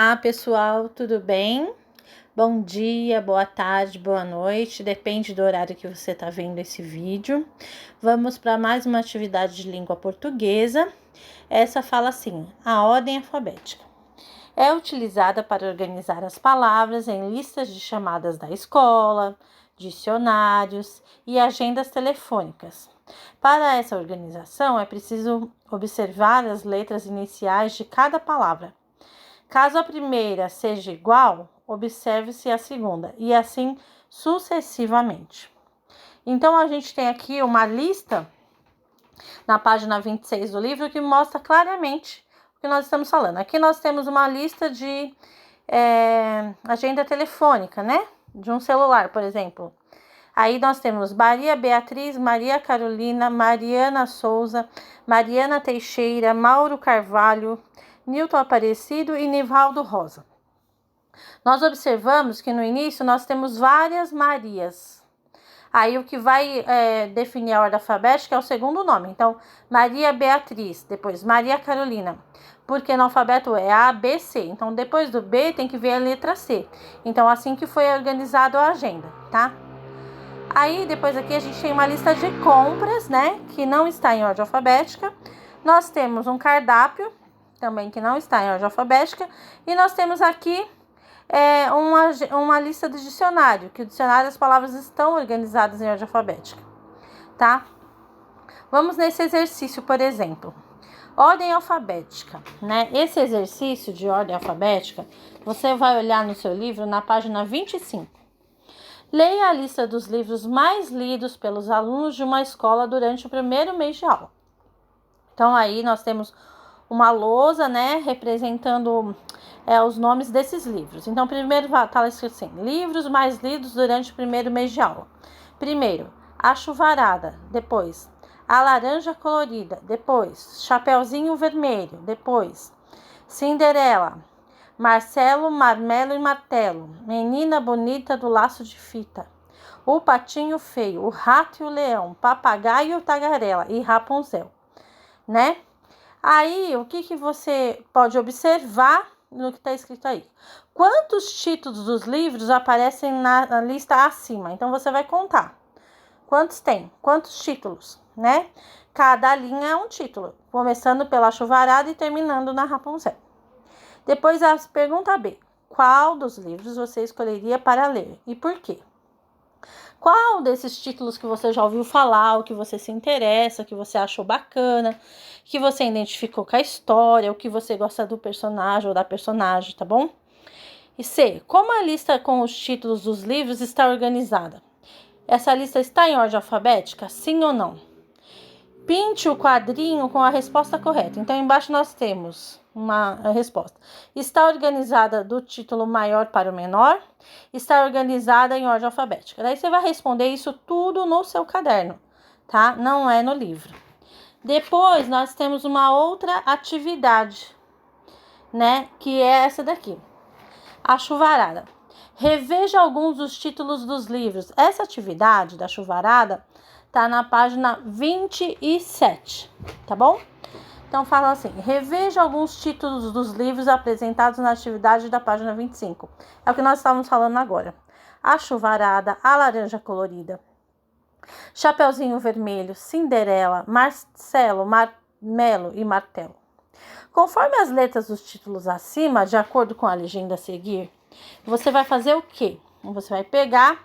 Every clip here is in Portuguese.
Olá pessoal, tudo bem? Bom dia, boa tarde, boa noite, depende do horário que você está vendo esse vídeo. Vamos para mais uma atividade de língua portuguesa. Essa fala assim: a ordem alfabética é utilizada para organizar as palavras em listas de chamadas da escola, dicionários e agendas telefônicas. Para essa organização, é preciso observar as letras iniciais de cada palavra. Caso a primeira seja igual, observe-se a segunda, e assim sucessivamente. Então, a gente tem aqui uma lista na página 26 do livro que mostra claramente o que nós estamos falando. Aqui nós temos uma lista de agenda telefônica, né? De um celular, por exemplo. Aí nós temos Maria Beatriz, Maria Carolina, Mariana Souza, Mariana Teixeira, Mauro Carvalho, Nilton Aparecido e Nivaldo Rosa. Nós observamos que no início nós temos várias Marias. Aí o que vai definir a ordem alfabética é o segundo nome. Então, Maria Beatriz, depois Maria Carolina. Porque no alfabeto é A, B, C. Então, depois do B tem que vir a letra C. Então, assim que foi organizada a agenda, tá? Aí, depois aqui a gente tem uma lista de compras, né? Que não está em ordem alfabética. Nós temos um cardápio, também que não está em ordem alfabética. E nós temos aqui uma lista do dicionário, que o dicionário as palavras estão organizadas em ordem alfabética, tá? Vamos nesse exercício, por exemplo. Ordem alfabética, né? Esse exercício de ordem alfabética, você vai olhar no seu livro na página 25. Leia a lista dos livros mais lidos pelos alunos de uma escola durante o primeiro mês de aula. Então, aí nós temos uma lousa, né, representando os nomes desses livros. Então, primeiro está escrito assim: livros mais lidos durante o primeiro mês de aula. Primeiro, A Chuvarada. Depois, A Laranja Colorida. Depois, Chapeuzinho Vermelho. Depois, Cinderela. Marcelo, Marmelo e Martelo. Menina Bonita do Laço de Fita. O Patinho Feio. O Rato e o Leão. Papagaio e Tagarela. E Rapunzel, né? Aí, o que você pode observar no que está escrito aí? Quantos títulos dos livros aparecem na lista acima? Então, você vai contar. Quantos tem? Quantos títulos, né? Cada linha é um título, começando pela Chuvarada e terminando na Rapunzel. Depois, a pergunta B. Qual dos livros você escolheria para ler e por quê? Qual desses títulos que você já ouviu falar, o que você se interessa, que você achou bacana, que você identificou com a história, o que você gosta do personagem ou da personagem, tá bom? E C. Como a lista com os títulos dos livros está organizada? Essa lista está em ordem alfabética? Sim ou não? Pinte o quadrinho com a resposta correta. Então, embaixo nós temos uma resposta. Está organizada do título maior para o menor? Está organizada em ordem alfabética. Daí você vai responder isso tudo no seu caderno, tá? Não é no livro. Depois, nós temos uma outra atividade, né? Que é essa daqui. A Chuvarada. Reveja alguns dos títulos dos livros. Essa atividade da Chuvarada tá na página 27, tá bom? Então, fala assim: reveja alguns títulos dos livros apresentados na atividade da página 25. É o que nós estávamos falando agora. A Chuvarada, A Laranja Colorida, Chapeuzinho Vermelho, Cinderela, Marcelo, Marmelo e Martelo. Conforme as letras dos títulos acima, de acordo com a legenda a seguir, você vai fazer o quê? Você vai pegar,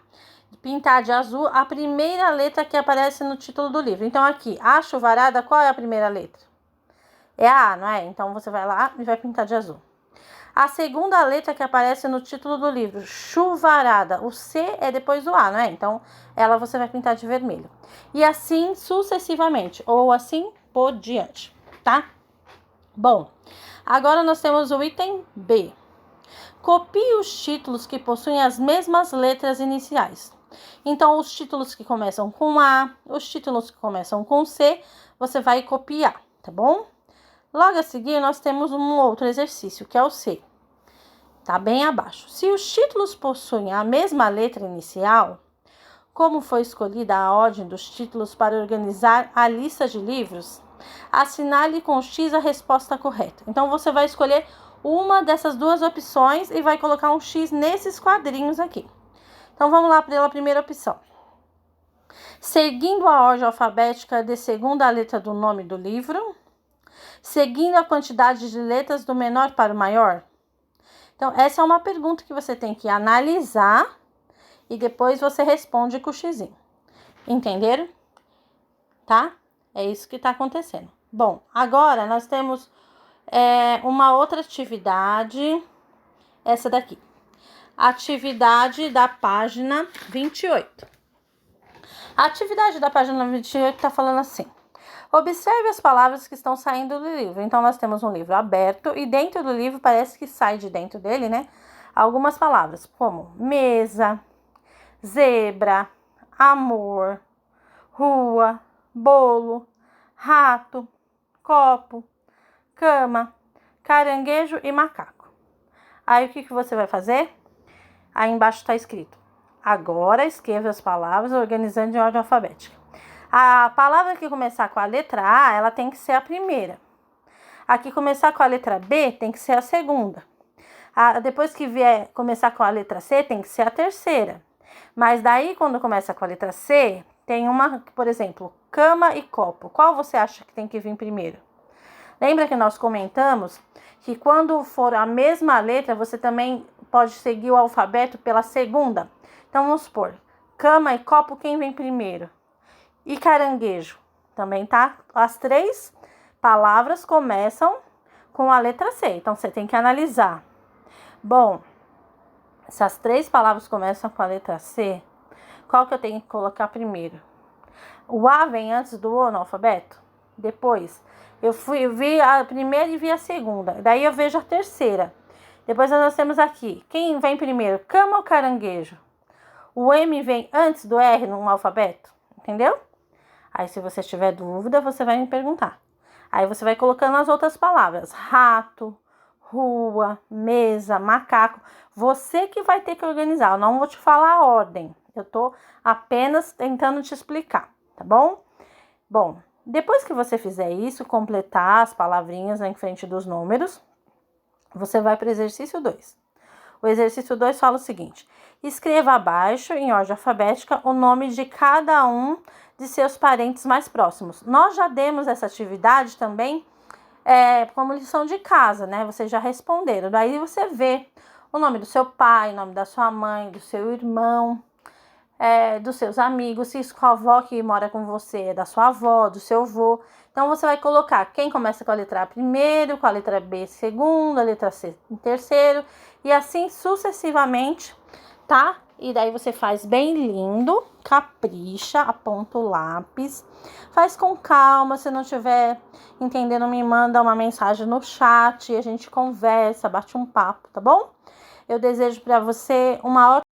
pintar de azul a primeira letra que aparece no título do livro. Então, aqui, A Chuvarada, qual é a primeira letra? É a A, não é? Então, você vai lá e vai pintar de azul. A segunda letra que aparece no título do livro, Chuvarada. O C é depois do A, não é? Então, ela você vai pintar de vermelho. E assim sucessivamente, ou assim por diante, tá? Bom, agora nós temos o item B. Copie os títulos que possuem as mesmas letras iniciais. Então, os títulos que começam com A, os títulos que começam com C, você vai copiar, tá bom? Logo a seguir, nós temos um outro exercício, que é o C. Tá bem abaixo. Se os títulos possuem a mesma letra inicial, como foi escolhida a ordem dos títulos para organizar a lista de livros, assinale com X a resposta correta. Então, você vai escolher uma dessas duas opções e vai colocar um X nesses quadrinhos aqui. Então, vamos lá pela primeira opção. Seguindo a ordem alfabética de segunda letra do nome do livro, seguindo a quantidade de letras do menor para o maior. Então, essa é uma pergunta que você tem que analisar e depois você responde com o xizinho. Entenderam? Tá? É isso que está acontecendo. Bom, agora nós temos uma outra atividade, essa daqui. Atividade da página 28. A atividade da página 28 está falando assim. Observe as palavras que estão saindo do livro. Então, nós temos um livro aberto e dentro do livro parece que sai de dentro dele, né? Algumas palavras como mesa, zebra, amor, rua, bolo, rato, copo, cama, caranguejo e macaco. Aí, o que você vai fazer? Aí embaixo está escrito: agora escreva as palavras organizando em ordem alfabética. A palavra que começar com a letra A, ela tem que ser a primeira. A que começar com a letra B, tem que ser a segunda. Depois que vier começar com a letra C, tem que ser a terceira. Mas daí, quando começa com a letra C, tem uma, por exemplo, cama e copo. Qual você acha que tem que vir primeiro? Lembra que nós comentamos que quando for a mesma letra, você também pode seguir o alfabeto pela segunda? Então, vamos supor, cama e copo, quem vem primeiro? E caranguejo, também tá? As três palavras começam com a letra C, então você tem que analisar. Bom, se as três palavras começam com a letra C, qual que eu tenho que colocar primeiro? O A vem antes do O no alfabeto? Depois, eu vi a primeira e vi a segunda, daí eu vejo a terceira. Depois nós temos aqui, quem vem primeiro, cama ou caranguejo? O M vem antes do R no alfabeto, entendeu? Aí, se você tiver dúvida, você vai me perguntar. Aí, você vai colocando as outras palavras. Rato, rua, mesa, macaco. Você que vai ter que organizar. Eu não vou te falar a ordem. Eu tô apenas tentando te explicar, tá bom? Bom, depois que você fizer isso, completar as palavrinhas em frente dos números, você vai para o exercício 2. O exercício 2 fala o seguinte: escreva abaixo, em ordem alfabética, o nome de cada um de seus parentes mais próximos. Nós já demos essa atividade também como lição de casa, né? Vocês já responderam. Daí você vê o nome do seu pai, o nome da sua mãe, do seu irmão, dos seus amigos, se a avó que mora com você é da sua avó, do seu avô. Então, você vai colocar quem começa com a letra A primeiro, com a letra B segundo, a letra C em terceiro, e assim sucessivamente, tá? E daí você faz bem lindo, capricha, aponta o lápis, faz com calma. Se não estiver entendendo, me manda uma mensagem no chat e a gente conversa, bate um papo, tá bom? Eu desejo para você uma ótima